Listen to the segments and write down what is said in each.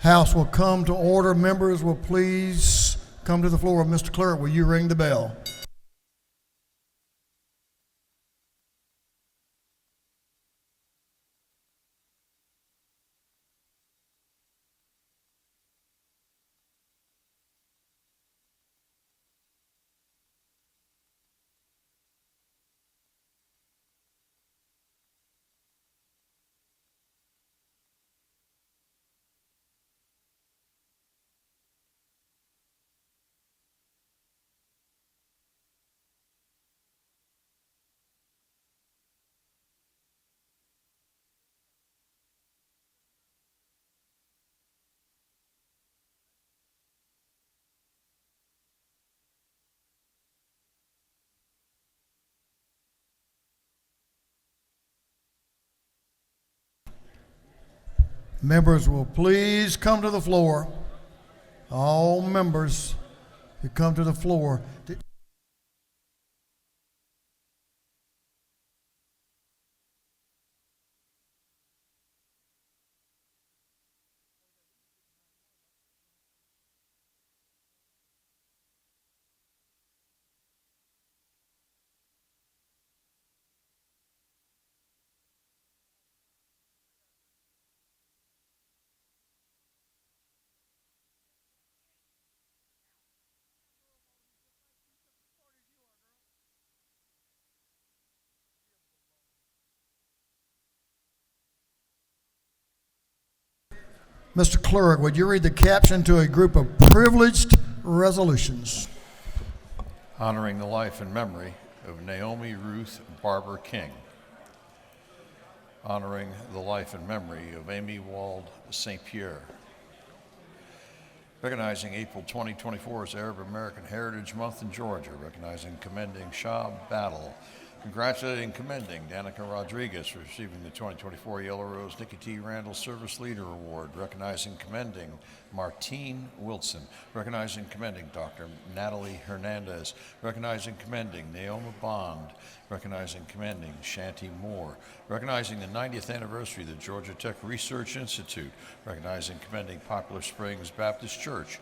House will come to order. Members will please come to the floor. Mr. Clerk, will you ring the bell? Members will please come to the floor. All members who come to the floor. Mr. Clerk, would you read the caption to a group of privileged resolutions? Honoring the life and memory of Naomi Ruth Barber King. Honoring the life and memory of Amy Wald St. Pierre. Recognizing April 2024 as Arab American Heritage Month in Georgia. Recognizing commending Shah Battle. Congratulating and commending Danica Rodriguez for receiving the 2024 Yellow Rose Nikki T. Randall Service Leader Award. Recognizing and commending Martine Wilson. Recognizing and commending Dr. Natalie Hernandez. Recognizing and commending Naoma Bond. Recognizing and commending Shanti Moore. Recognizing the 90th anniversary of the Georgia Tech Research Institute. Recognizing and commending Poplar Springs Baptist Church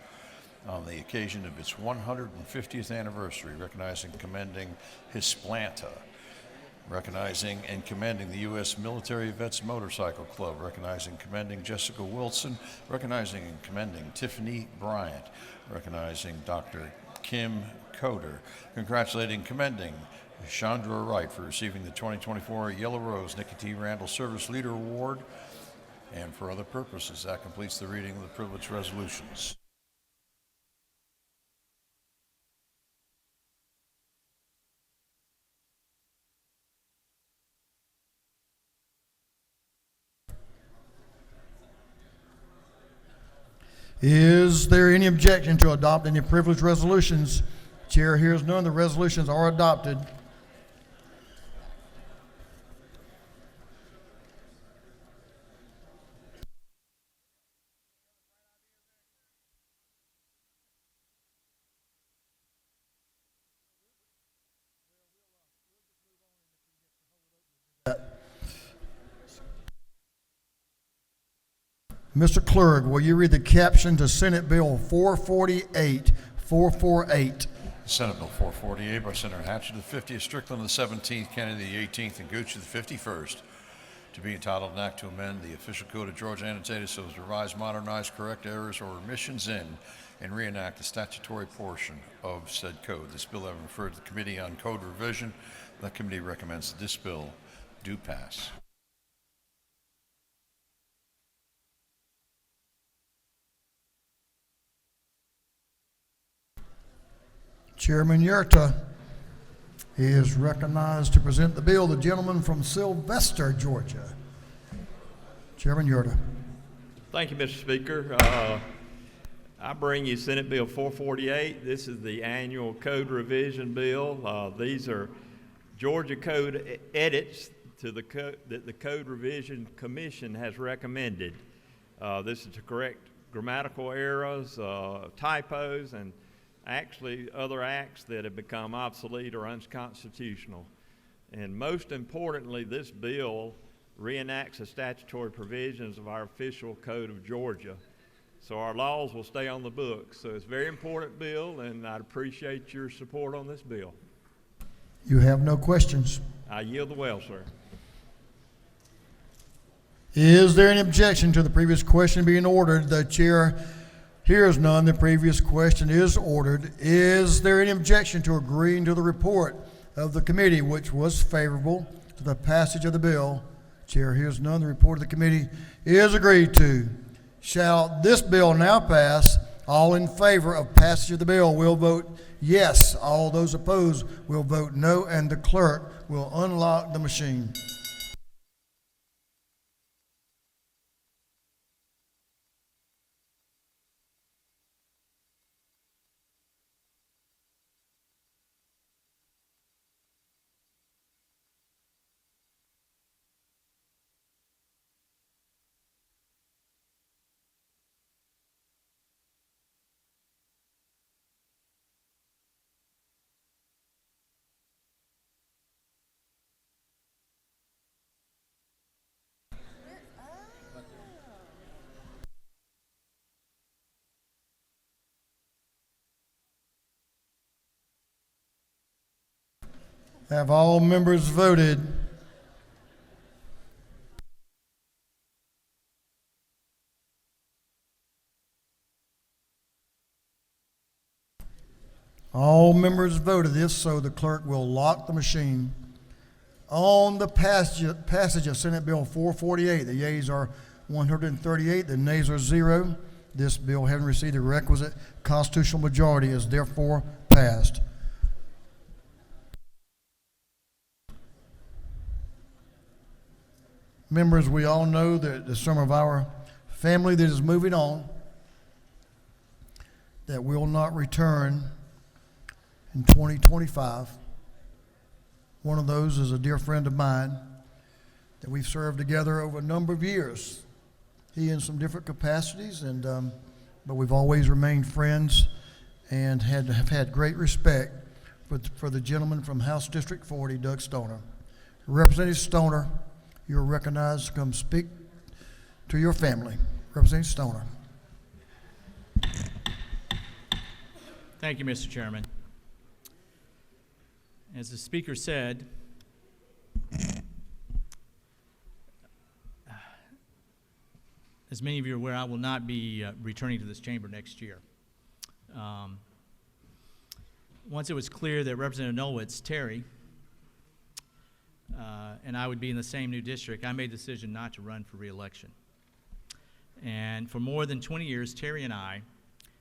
on the occasion of its 150th anniversary. Recognizing and commending Hisplanta. Recognizing and commending the U.S. Military Vets Motorcycle Club. Recognizing and commending Jessica Wilson. Recognizing and commending Tiffany Bryant. Recognizing Dr. Kim Coder. Congratulating and commending Chandra Wright for receiving the 2024 Yellow Rose Nikki T. Randall Service Leader Award. And for other purposes, that completes the reading of the privileged resolutions. Is there any objection to adopt any privileged resolutions? Chair hears none. The resolutions are adopted. Mr. Clerk, will you read the caption to Senate Bill 448? Senate Bill 448 by Senator Hatcher the 50th, Strickland the 17th, Kennedy the 18th, and Gooch the 51st, to be entitled an act to amend the official code of Georgia annotated so as to revise, modernize, correct errors or omissions in, and reenact the statutory portion of said code. This bill having referred to the Committee on Code Revision, the committee recommends that this bill do pass. Chairman Yurta is recognized to present the bill. The gentleman from Sylvester, Georgia. Chairman Yurta. Thank you, Mr. Speaker. I bring you Senate Bill 448. This is the annual code revision bill. These are Georgia code edits to the code that the Code Revision Commission has recommended. This is to correct grammatical errors, typos, and actually other acts that have become obsolete or unconstitutional. And most importantly, this bill reenacts the statutory provisions of our official code of Georgia so our laws will stay on the books. So it's a very important bill, and I'd appreciate your support on this bill. You have no questions. I yield the well, sir. Is there any objection to the previous question being ordered? The chair hears none. The previous question is ordered. Is there any objection to agreeing to the report of the committee, which was favorable to the passage of the bill? Chair hears none. The report of the committee is agreed to. Shall this bill now pass? All in favor of passage of the bill will vote yes. All those opposed will vote no, and the clerk will unlock the machine. Have all members voted? All members voted. If so, the clerk will lock the machine. On the passage of Senate Bill 448, the yeas are 138, the nays are 0. This bill, having received the requisite constitutional majority, is therefore passed. Members, we all know that there's some of our family that is moving on that will not return in 2025. One of those is a dear friend of mine that we've served together over a number of years. He in some different capacities, but we've always remained friends and have had great respect for the gentleman from House District 40, Doug Stoner. Representative Stoner, you're recognized to come speak to your family. Representative Stoner. Thank you, Mr. Chairman. As the speaker said, as many of you are aware, I will not be returning to this chamber next year. Once it was clear that Representative Nolwitz, Terry, and I would be in the same new district, I made the decision not to run for re-election. And for more than 20 years, Terry and I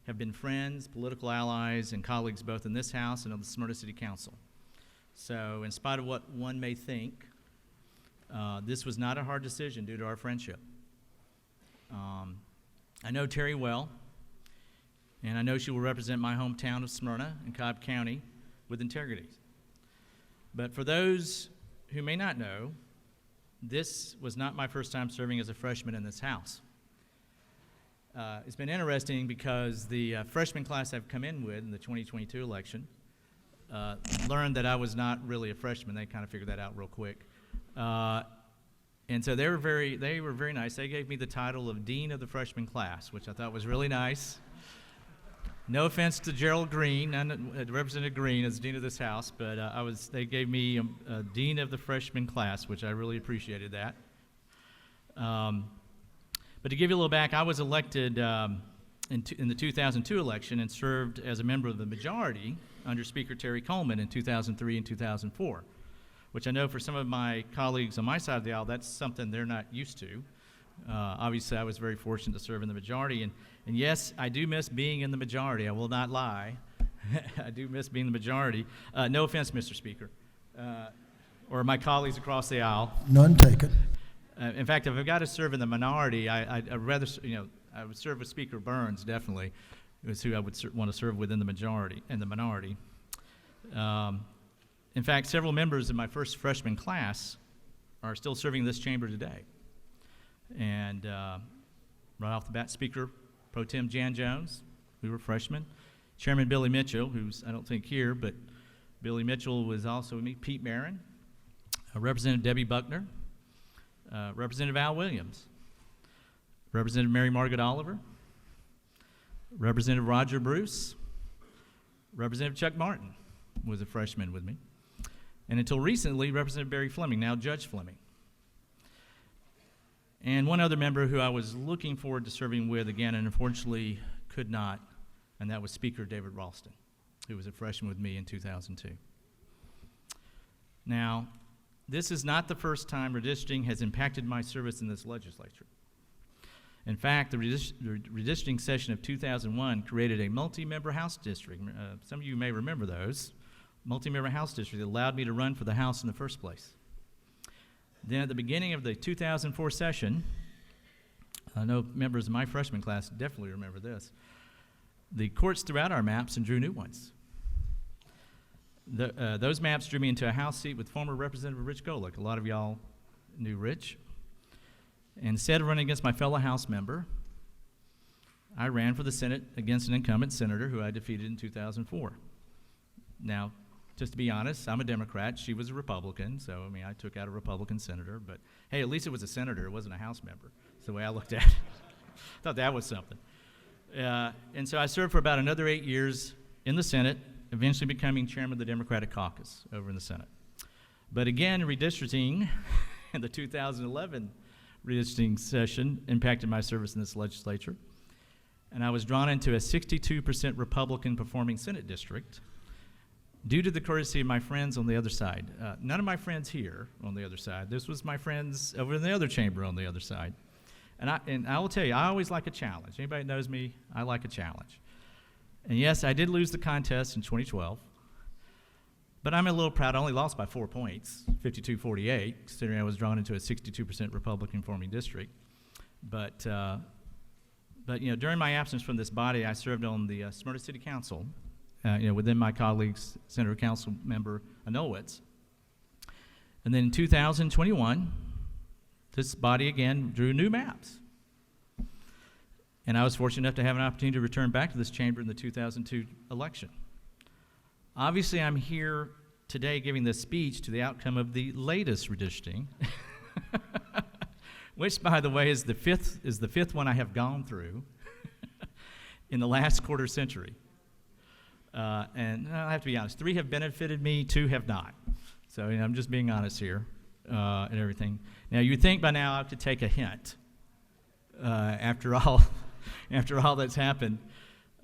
have been friends, political allies, and colleagues both in this House and on the Smyrna City Council. So in spite of what one may think, this was not a hard decision due to our friendship. I know Terry well, and I know she will represent my hometown of Smyrna in Cobb County with integrity. But for those who may not know, this was not my first time serving as a freshman in this House. It's been interesting because the freshman class I've come in with in the 2022 election learned that I was not really a freshman. They kind of figured that out real quick. And so they were very nice. They gave me the title of Dean of the Freshman Class, which I thought was really nice. No offense to Gerald Green, Representative Green as Dean of this House, but they gave me a Dean of the Freshman Class, which I really appreciated that. But to give you a little back, I was elected in the 2002 election and served as a member of the majority under Speaker Terry Coleman in 2003 and 2004, which I know for some of my colleagues on my side of the aisle, that's something they're not used to. Obviously, I was very fortunate to serve in the majority, and yes, I do miss being in the majority. I will not lie. I do miss being in the majority. No offense, Mr. Speaker, or my colleagues across the aisle. None taken. In fact, if I've got to serve in the minority, I'd rather, I would serve with Speaker Burns, definitely, is who I would want to serve within the majority and the minority. In fact, several members of my first freshman class are still serving in this chamber today. And right off the bat, Speaker Pro Tem Jan Jones, we were freshmen. Chairman Billy Mitchell, who's I don't think here, but Billy Mitchell was also with me. Pete Marin, Representative Debbie Buckner, Representative Al Williams, Representative Mary Margaret Oliver, Representative Roger Bruce, Representative Chuck Martin was a freshman with me, and until recently, Representative Barry Fleming, now Judge Fleming. And one other member who I was looking forward to serving with again and unfortunately could not, and that was Speaker David Ralston, who was a freshman with me in 2002. Now, this is not the first time redistricting has impacted my service in this legislature. In fact, the redistricting session of 2001 created a multi-member House district. Some of you may remember those. Multi-member House district that allowed me to run for the House in the first place. Then at the beginning of the 2004 session, I know members of my freshman class definitely remember this, the courts threw out our maps and drew new ones. Those maps drew me into a House seat with former Representative Rich Golick. A lot of y'all knew Rich. Instead of running against my fellow House member, I ran for the Senate against an incumbent senator who I defeated in 2004. Now, just to be honest, I'm a Democrat. She was a Republican, so I mean, I took out a Republican senator. But hey, at least it was a senator. It wasn't a House member. That's the way I looked at it. Thought that was something. And so I served for about another 8 years in the Senate, eventually becoming chairman of the Democratic caucus over in the Senate. But again, redistricting in the 2011 redistricting session impacted my service in this legislature. And I was drawn into a 62% Republican performing Senate district due to the courtesy of my friends on the other side. None of my friends here on the other side. This was my friends over in the other chamber on the other side. And I will tell you, I always like a challenge. Anybody knows me, I like a challenge. And yes, I did lose the contest in 2012, but I'm a little proud. I only lost by 4 points, 52-48, considering I was drawn into a 62% Republican forming district. But you know, during my absence from this body, I served on the Smyrna City Council, within my colleagues, Senator Council Member Anowitz. And then in 2021, this body again drew new maps. And I was fortunate enough to have an opportunity to return back to this chamber in the 2002 election. Obviously, I'm here today giving this speech to the outcome of the latest redistricting, which, by the way, is the fifth one I have gone through in the last quarter century. And I have to be honest, 3 have benefited me, 2 have not. So I'm just being honest here and everything. Now, you'd think by now I could take a hint after all that's happened,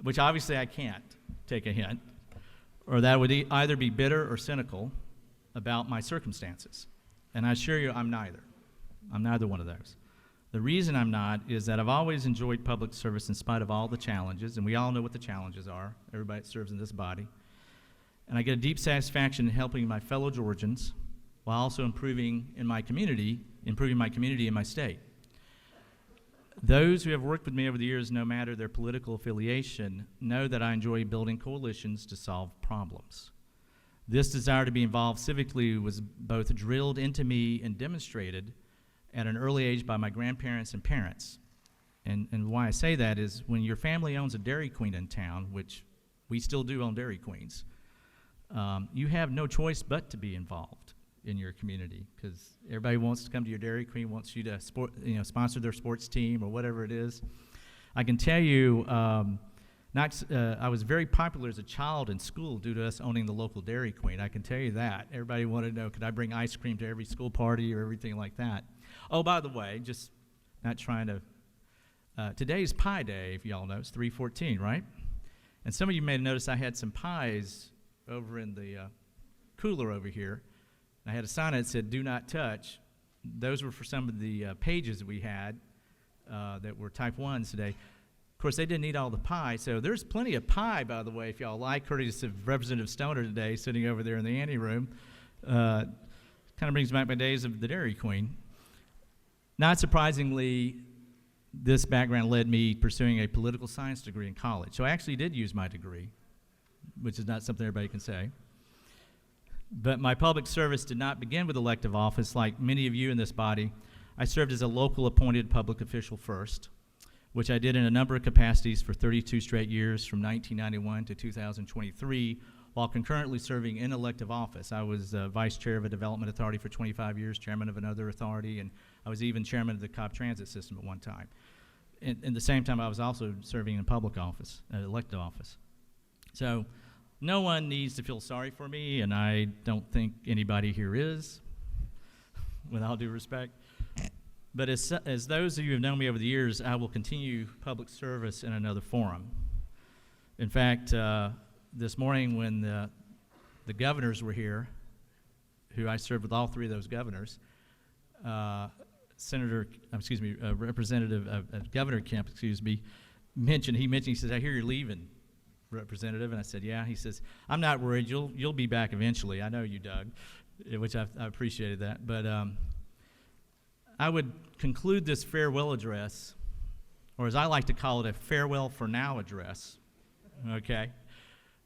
which obviously I can't take a hint, or that would either be bitter or cynical about my circumstances. And I assure you I'm neither. I'm neither one of those. The reason I'm not is that I've always enjoyed public service in spite of all the challenges, and we all know what the challenges are, everybody that serves in this body. And I get a deep satisfaction in helping my fellow Georgians while also improving my community in my state. Those who have worked with me over the years, no matter their political affiliation, know that I enjoy building coalitions to solve problems. This desire to be involved civically was both drilled into me and demonstrated at an early age by my grandparents and parents. And why I say that is when your family owns a Dairy Queen in town, which we still do own Dairy Queens, you have no choice but to be involved in your community, because everybody wants to come to your Dairy Queen, wants you to sponsor their sports team or whatever it is. I can tell you, I was very popular as a child in school due to us owning the local Dairy Queen. I can tell you that. Everybody wanted to know, could I bring ice cream to every school party or everything like that? Oh, by the way, just not trying to, today's Pie Day, if y'all know, it's 3/14, right? And some of you may have noticed I had some pies over in the cooler over here. I had a sign that said, "Do not touch." Those were for some of the pages that we had that were type 1s today. Of course, they didn't eat all the pie, so there's plenty of pie, by the way, if y'all like, courtesy of Representative Stoner today, sitting over there in the ante room. Kind of brings back my days of the Dairy Queen. Not surprisingly, this background led me pursuing a political science degree in college. So I actually did use my degree, which is not something everybody can say. But my public service did not begin with elective office. Like many of you in this body, I served as a local appointed public official first, which I did in a number of capacities for 32 straight years from 1991 to 2023, while concurrently serving in elective office. I was vice chair of a development authority for 25 years, chairman of another authority, and I was even chairman of the Cobb Transit System at one time. in the same time I was also serving in public office, an elected office. So no one needs to feel sorry for me, and I don't think anybody here is, with all due respect. But as those of you who have known me over the years, I will continue public service in another forum. In fact, this morning when the governors were here, who I served with all three of those governors, Representative Governor Kemp, he mentioned, he says, I hear you're leaving, Representative. And I said, yeah. He says, I'm not worried. You'll be back eventually. I know you, Doug, which I appreciated that. But I would conclude this farewell address, or as I like to call it, a farewell for now address, okay,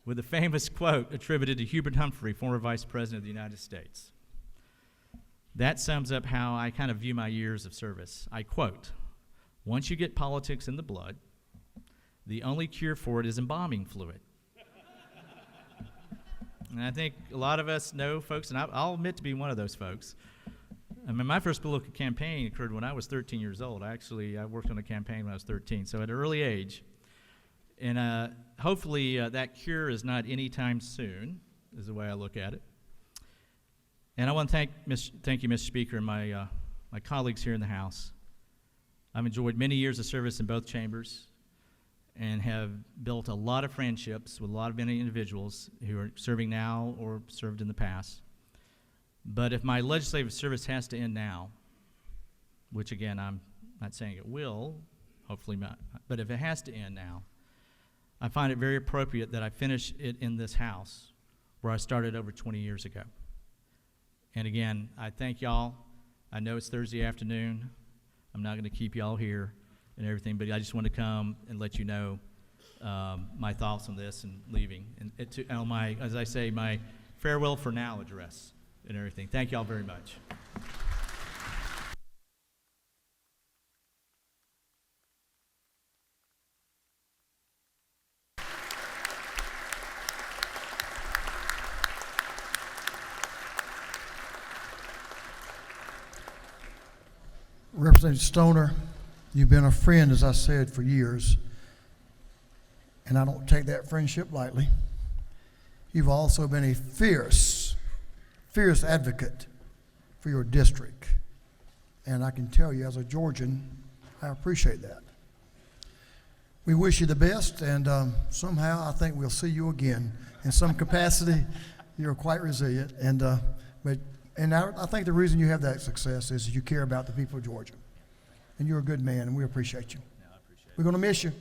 with a famous quote attributed to Hubert Humphrey, former Vice President of the United States. That sums up how I kind of view my years of service. I quote, once you get politics in the blood, the only cure for it is embalming fluid. And I think a lot of us know folks, and I'll admit to being one of those folks. I mean, my first political campaign occurred when I was 13 years old. I worked on a campaign when I was 13, so at an early age. And hopefully that cure is not anytime soon, is the way I look at it. And I want to thank you, Mr. Speaker, and my colleagues here in the House. I've enjoyed many years of service in both chambers and have built a lot of friendships with a lot of many individuals who are serving now or served in the past. But if my legislative service has to end now, which again, I'm not saying it will, hopefully not, but if it has to end now, I find it very appropriate that I finish it in this House where I started over 20 years ago. And again, I thank y'all. I know it's Thursday afternoon. I'm not going to keep y'all here and everything, but I just want to come and let you know my thoughts on this and leaving. And on my, as I say, my farewell for now address and everything. Thank y'all very much. Representative Stoner, you've been a friend, as I said, for years, and I don't take that friendship lightly. You've also been a fierce advocate for your district, and I can tell you as a Georgian, I appreciate that. We wish you the best, and somehow I think we'll see you again in some capacity. You're quite resilient, and I think the reason you have that success is you care about the people of Georgia. And you're a good man, and we appreciate you. Yeah, I appreciate it. We're going to miss you.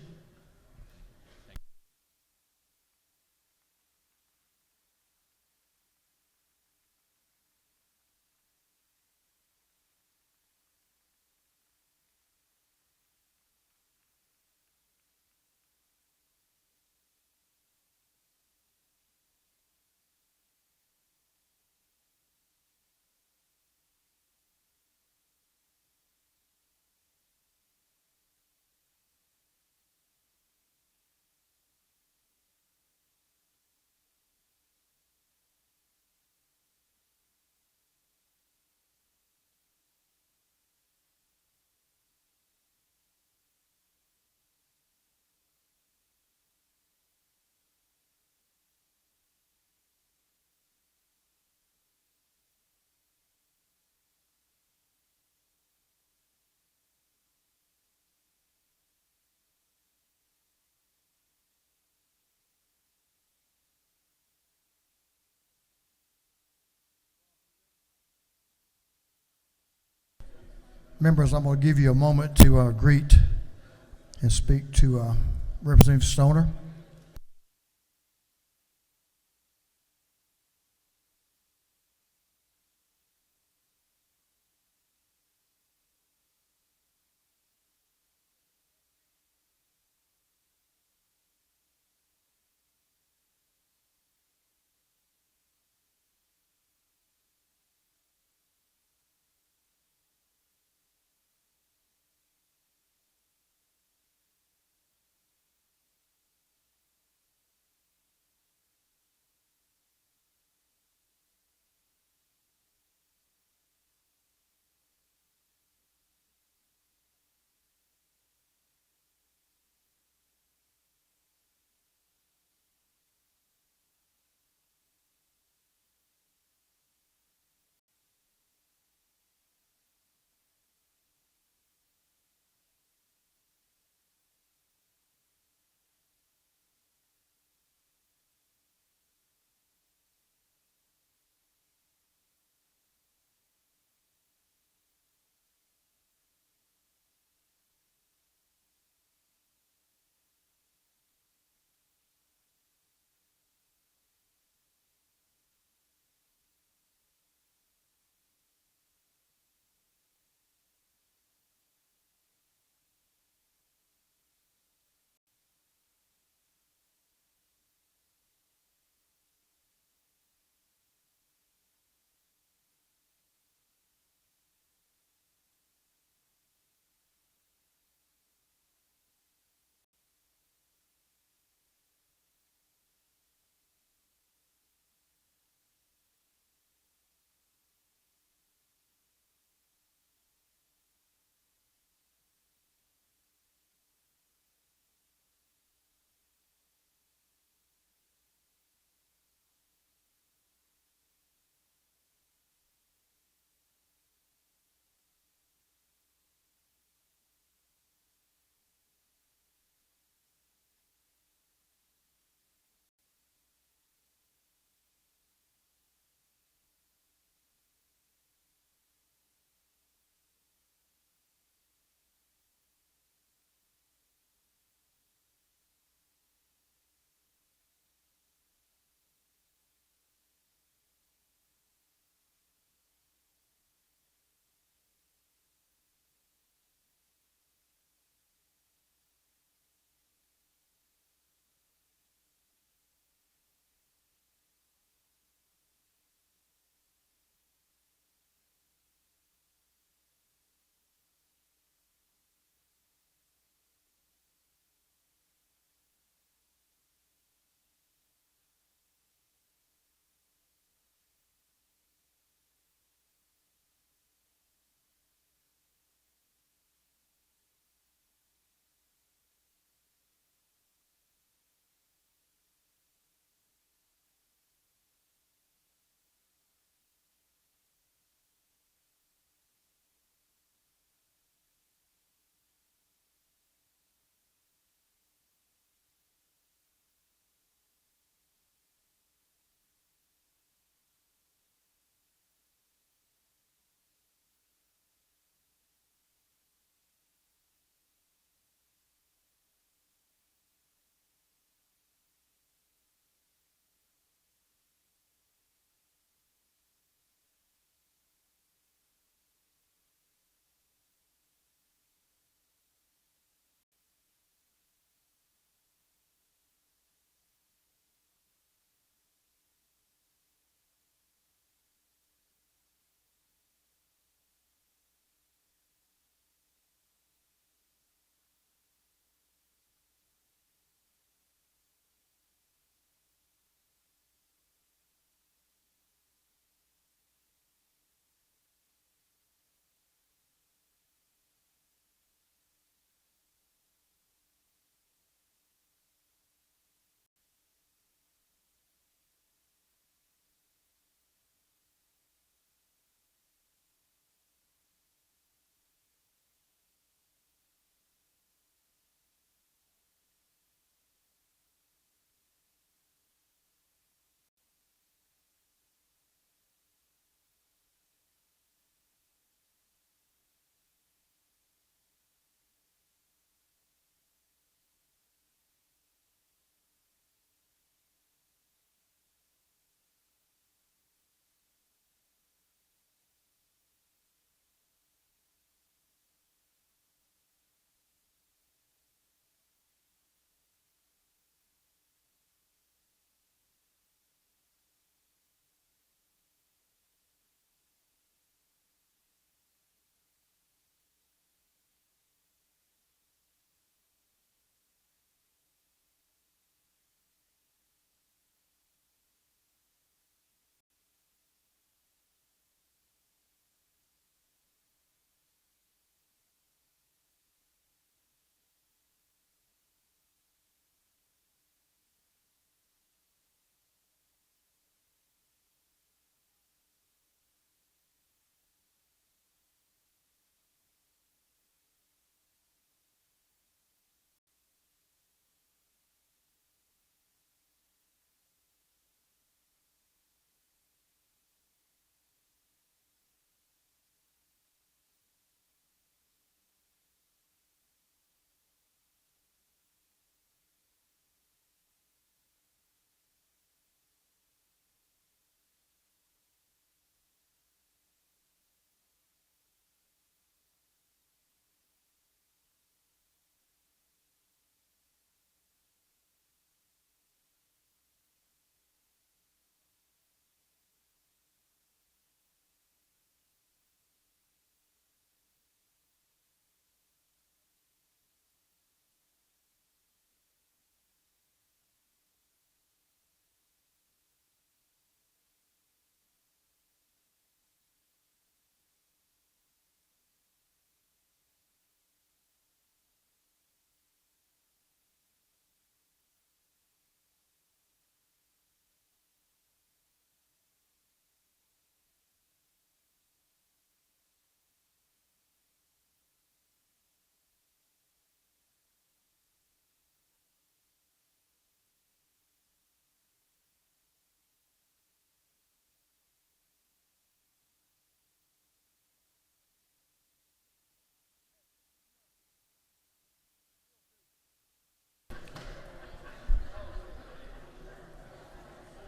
Members, I'm going to give you a moment to greet and speak to Representative Stoner.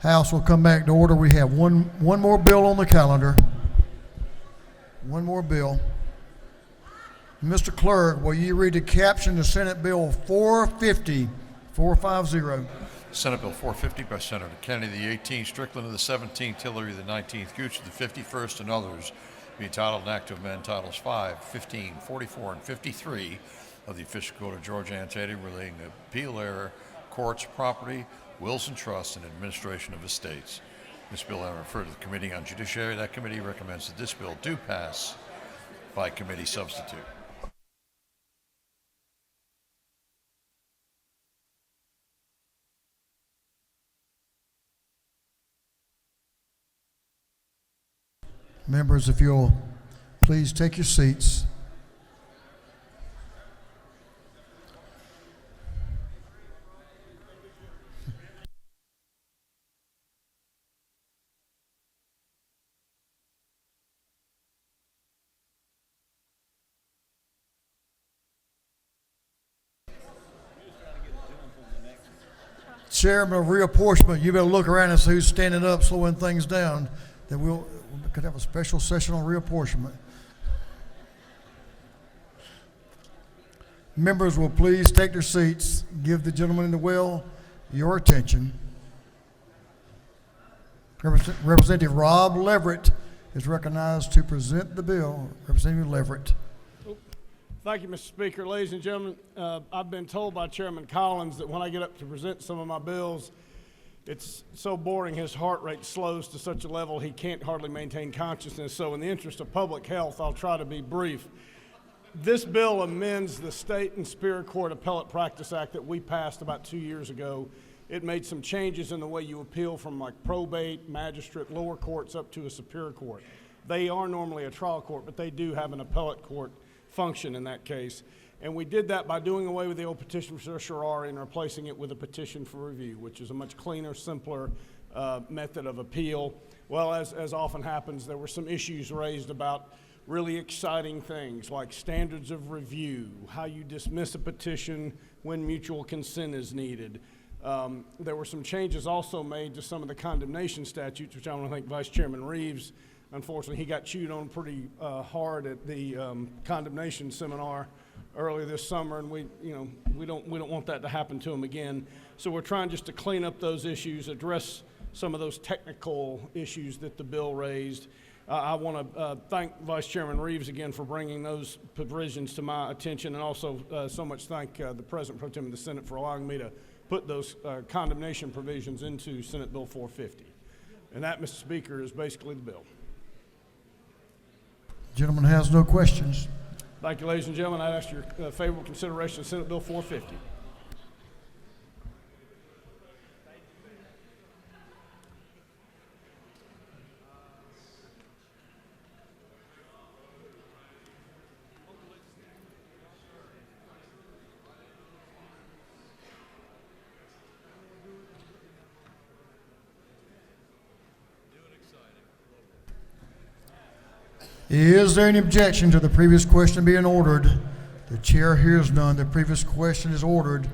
House will come back to order. We have one more bill on the calendar. One more bill. Mr. Clerk, will you read the caption to Senate Bill 450, 450? Senate Bill 450 by Senator Kennedy, the 18th, Strickland of the 17th, Hillary the 19th, Gooch of the 51st, and others, be entitled an act to amend Titles 5, 15, 44, and 53 of the official code of Georgia annotated relating to appeal error, courts, property, wills and trusts, and administration of estates. This bill I referred to the Committee on Judiciary. That committee recommends that this bill do pass by committee substitute. Members, if you'll please take your seats. Chairman of reapportionment, you better look around and see who's standing up, slowing things down. Then we could have a special session on reapportionment. Members will please take their seats. Give the gentleman in the well your attention. Representative Rob Leverett is recognized to present the bill. Representative Leverett. Thank you, Mr. Speaker. Ladies and gentlemen, I've been told by Chairman Collins that when I get up to present some of my bills, it's so boring his heart rate slows to such a level he can't hardly maintain consciousness. So in the interest of public health, I'll try to be brief. This bill amends the State and Superior Court Appellate Practice Act that we passed about 2 years ago. It made some changes in the way you appeal from like probate, magistrate, lower courts up to a superior court. They are normally a trial court, but they do have an appellate court function in that case. And we did that by doing away with the old petition for certiorari and replacing it with a petition for review, which is a much cleaner, simpler method of appeal. Well, as often happens, there were some issues raised about really exciting things like standards of review, how you dismiss a petition when mutual consent is needed. There were some changes also made to some of the condemnation statutes, which I want to thank Vice Chairman Reeves. Unfortunately, he got chewed on pretty hard at the condemnation seminar earlier this summer, and we don't want that to happen to him again. So we're trying just to clean up those issues, address some of those technical issues that the bill raised. I want to thank Vice Chairman Reeves again for bringing those provisions to my attention, and also so much thank the President Pro Tem of the Senate for allowing me to put those condemnation provisions into Senate Bill 450. And that, Mr. Speaker, is basically the bill. Gentleman has no questions. Thank you, ladies and gentlemen. I ask your favorable consideration of Senate Bill 450. Is there any objection to the previous question being ordered? The chair hears none. The previous question is ordered.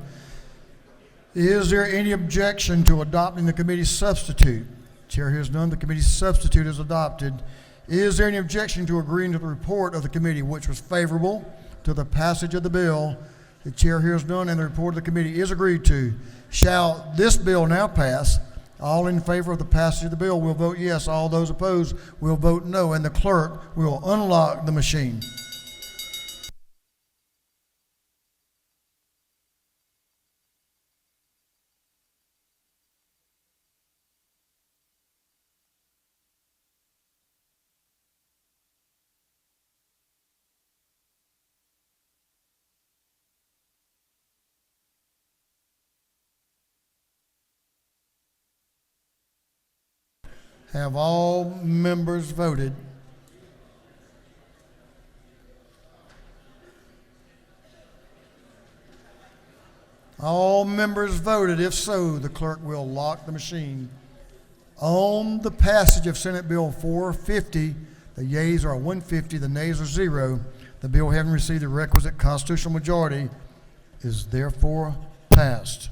Is there any objection to adopting the committee substitute? Chair hears none. The committee substitute is adopted. Is there any objection to agreeing to the report of the committee, which was favorable to the passage of the bill? The chair hears none, and the report of the committee is agreed to. Shall this bill now pass? All in favor of the passage of the bill will vote yes. All those opposed will vote no, and the clerk will unlock the machine. Have all members voted? All members voted. If so, the clerk will lock the machine. On the passage of Senate Bill 450, the yeas are 150, the nays are 0. The bill, having received the requisite constitutional majority, is therefore passed.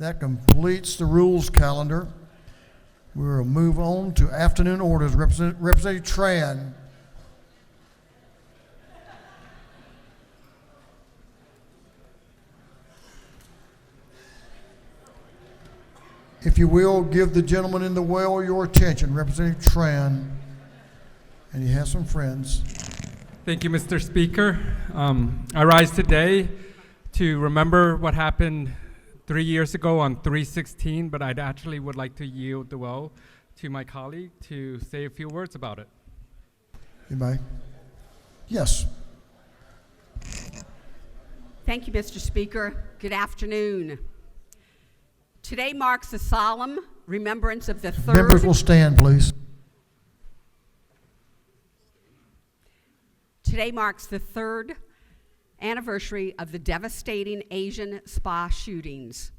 That completes the rules calendar. We'll move on to afternoon orders. Representative Tran. If you will, give the gentleman in the well your attention, Representative Tran, and he has some friends. Thank you, Mr. Speaker. I rise today to remember what happened 3 years ago on 3/16, but I'd actually would like to yield the well to my colleague to say a few words about it. You may. Yes. Thank you, Mr. Speaker. Good afternoon. Today marks a solemn remembrance of the Members will stand, please. Today marks the third anniversary of the devastating Asian spa shootings.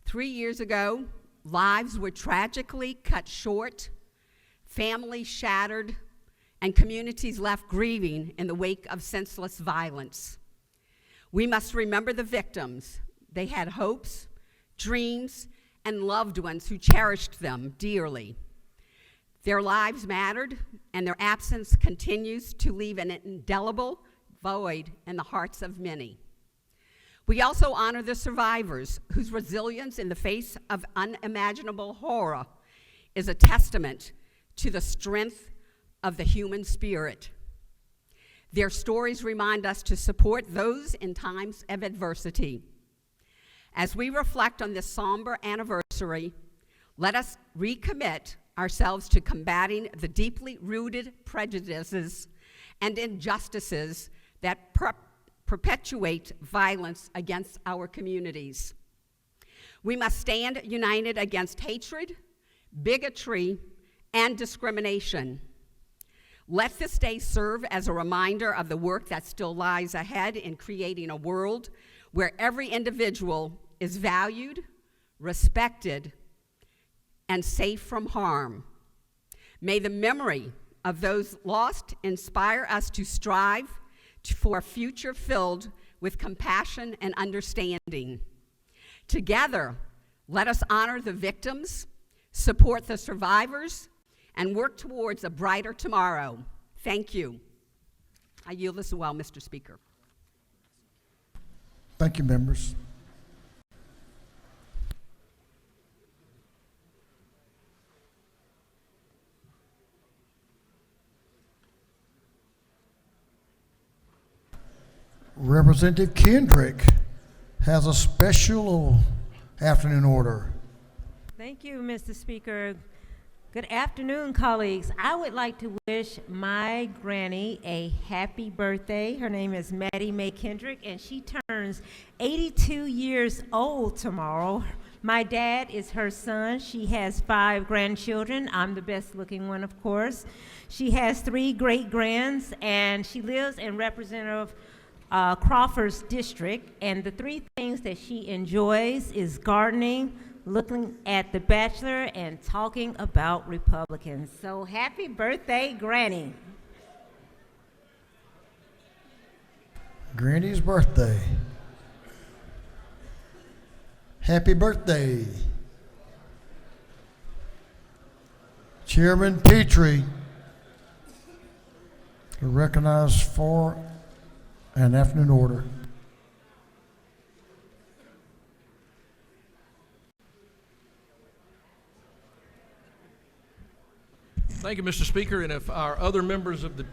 3 years ago, lives were tragically cut short, families shattered, and communities left grieving in the wake of senseless violence. We must remember the victims. They had hopes, dreams, and loved ones who cherished them dearly. Their lives mattered, and their absence continues to leave an indelible void in the hearts of many. We also honor the survivors, whose resilience in the face of unimaginable horror is a testament to the strength of the human spirit. Their stories remind us to support those in times of adversity. As we reflect on this somber anniversary, let us recommit ourselves to combating the deeply rooted prejudices and injustices that perpetuate violence against our communities. We must stand united against hatred, bigotry, and discrimination. Let this day serve as a reminder of the work that still lies ahead in creating a world where every individual is valued, respected, and safe from harm. May the memory of those lost inspire us to strive for a future filled with compassion and understanding. Together, let us honor the victims, support the survivors, and work towards a brighter tomorrow. Thank you. I yield this well, Mr. Speaker. Thank you, members. Representative Kendrick has a special afternoon order. Thank you, Mr. Speaker. Good afternoon, colleagues. I would like to wish my granny a happy birthday. Her name is Maddie Mae Kendrick, and she turns 82 years old tomorrow. My dad is her son. She has 5 grandchildren. I'm the best looking one, of course. She has 3 great-grands, and she lives in Representative Crawford's district, and the 3 things that she enjoys is gardening, looking at The Bachelor, and talking about Republicans. So happy birthday, Granny. Granny's birthday. Happy birthday. Chairman Petrie, recognized for an afternoon order. Thank you, Mr. Speaker, and if our other members of the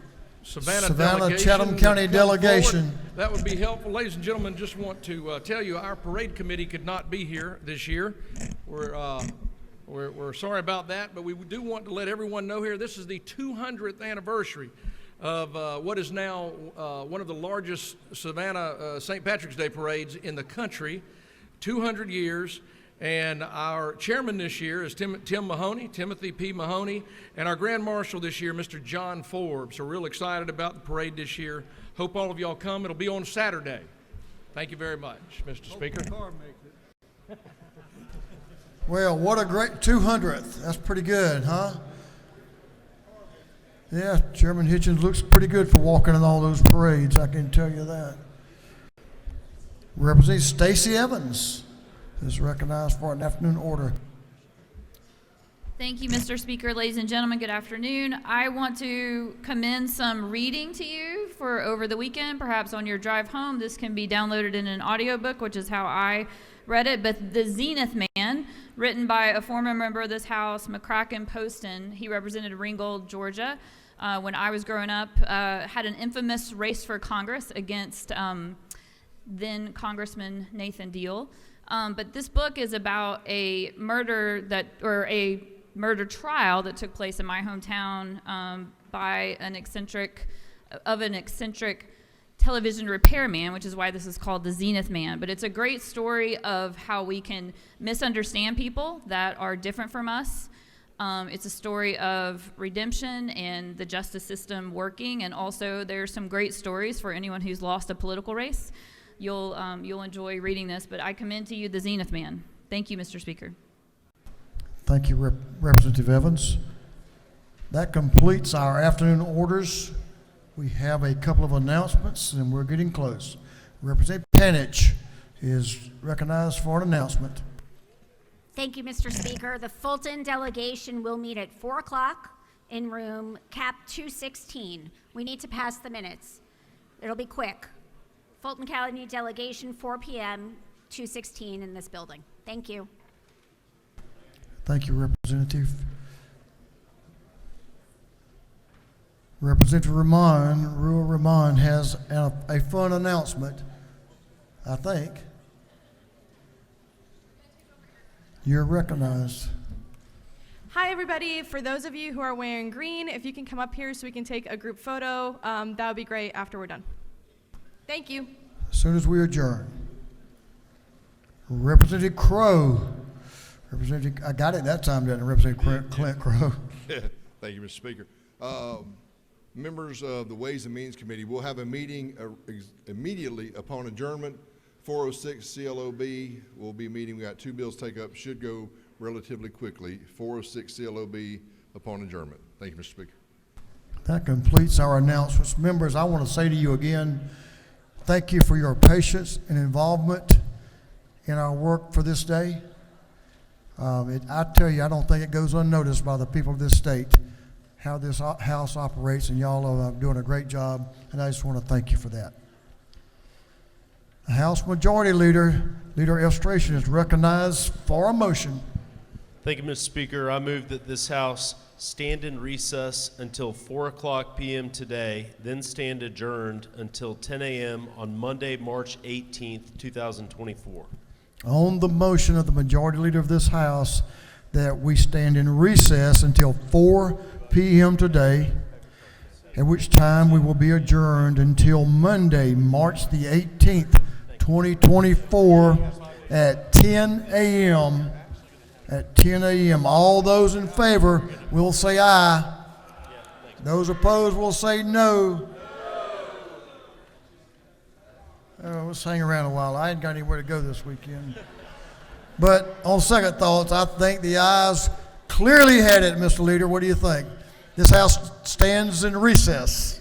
Savannah delegation Chatham County would come delegation. forward, that would be helpful. Ladies and gentlemen, just want to tell you our parade committee could not be here this year. We're sorry about that, but we do want to let everyone know here this is the 200th anniversary of what is now one of the largest Savannah St. Patrick's Day parades in the country, 200 years. And our chairman this year is Timothy P. Mahoney, and our Grand Marshal this year, Mr. John Forbes. So we're real excited about the parade this year. Hope all of y'all come. It'll be on Saturday. Thank you very much, Mr. Speaker. Well, what a great 200th. That's pretty good, huh? Yeah, Chairman Hitchens looks pretty good for walking in all those parades, I can tell you that. Representative Stacey Evans is recognized for an afternoon order. Thank you, Mr. Speaker. Ladies and gentlemen, good afternoon. I want to commend some reading to you for over the weekend, perhaps on your drive home. This can be downloaded in an audiobook, which is how I read it. But The Zenith Man, written by a former member of this House, McCracken Poston. He represented Ringgold, Georgia, when I was growing up, had an infamous race for Congress against then Congressman Nathan Deal. But this book is about a murder trial that took place in my hometown by an eccentric television repairman, which is why this is called The Zenith Man. But it's a great story of how we can misunderstand people that are different from us. It's a story of redemption and the justice system working, and also there's some great stories for anyone who's lost a political race. You'll enjoy reading this, but I commend to you The Zenith Man. Thank you, Mr. Speaker. Thank you, Representative Evans. That completes our afternoon orders. We have a couple of announcements, and we're getting close. Representative Panich is recognized for an announcement. Thank you, Mr. Speaker. The Fulton delegation will meet at 4 o'clock in room cap 216. We need to pass the minutes. It'll be quick. Fulton County delegation, 4 p.m., 216 in this building. Thank you. Thank you, Representative. Representative Ramon has a fun announcement, I think. You're recognized. Hi, everybody. For those of you who are wearing green, if you can come up here so we can take a group photo, that would be great after we're done. Thank you. As soon as we adjourn. Representative Crowe. I got it that time, didn't I? Representative Clint Crowe. Thank you, Mr. Speaker. Members of the Ways and Means Committee will have a meeting immediately upon adjournment. 406 CLOB will be meeting. We got 2 bills to take up. Should go relatively quickly. 406 CLOB upon adjournment. Thank you, Mr. Speaker. That completes our announcements. Members, I want to say to you again, thank you for your patience and involvement in our work for this day. I tell you, I don't think it goes unnoticed by the people of this state how this House operates, and y'all are doing a great job, and I just want to thank you for that. The House Majority Leader, Leader Elstration, is recognized for a motion. Thank you, Mr. Speaker. I move that this House stand in recess until 4 o'clock p.m. today, then stand adjourned until 10 a.m. on Monday, March 18th, 2024. On the motion of the Majority Leader of this House that we stand in recess until 4 p.m. today, at which time we will be adjourned until Monday, March the 18th, 2024 at 10 a.m. At 10 a.m. All those in favor will say aye. Those opposed will say no. Let's hang around a while. I ain't got anywhere to go this weekend. But on second thoughts, I think the ayes clearly had it, Mr. Leader. What do you think? This House stands in recess.